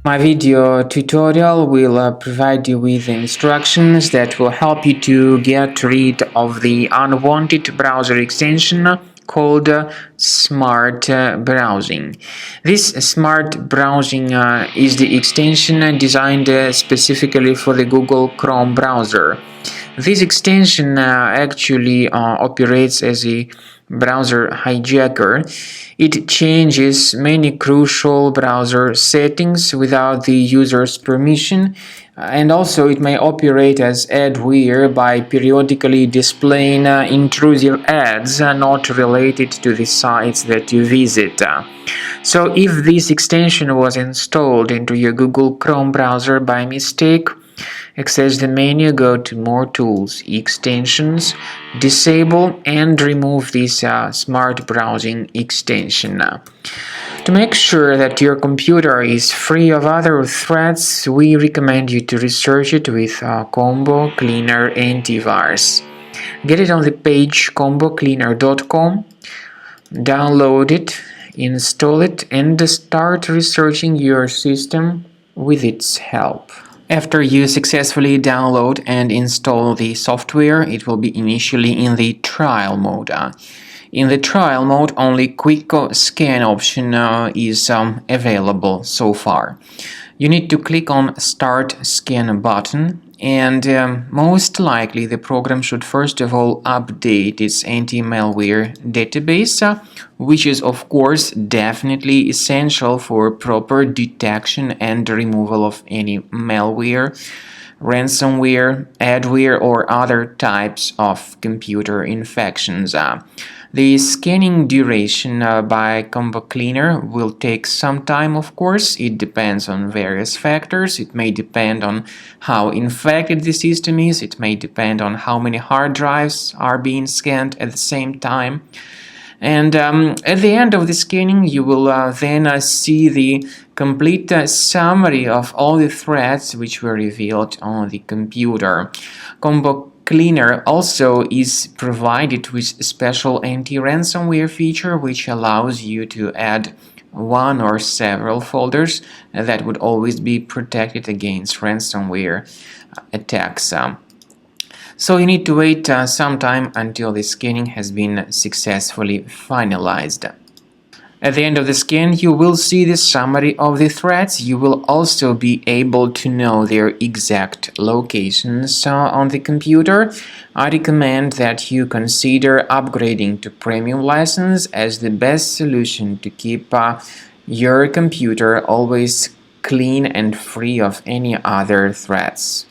My video tutorial will provide you with instructions that will help you to get rid of the unwanted browser extension called Smart Browsing. This Smart Browsing is the extension designed specifically for the Google Chrome browser. This extension actually operates as a browser hijacker. It changes many crucial browser settings without the user's permission, and also it may operate as adware by periodically displaying intrusive ads not related to the sites that you visit. So if this extension was installed into your Google Chrome browser by mistake, access the menu, go to More Tools, Extensions, disable and remove this Smart Browsing extension. To make sure that your computer is free of other threats, we recommend you to research it with Combo Cleaner Antivirus. Get it on the page combocleaner.com, download it, install it, and start researching your system with its help. After you successfully download and install the software, it will be initially in the trial mode. In the trial mode, only quick scan option is available so far. You need to click on Start Scan button, and most likely the program should first of all update its anti-malware database, which is of course definitely essential for proper detection and removal of any malware, ransomware, adware, or other types of computer infections. The scanning duration by Combo Cleaner will take some time, of course. It depends on various factors. It may depend on how infected the system is. It may depend on how many hard drives are being scanned at the same time. And at the end of the scanning, you will then see the complete summary of all the threats which were revealed on the computer. Combo Cleaner also is provided with a special anti-ransomware feature which allows you to add one or several folders that would always be protected against ransomware attacks. So you need to wait some time until the scanning has been successfully finalized. At the end of the scan, you will see the summary of the threats. You will also be able to know their exact locations on the computer. I recommend that you consider upgrading to premium license as the best solution to keep your computer always clean and free of any other threats.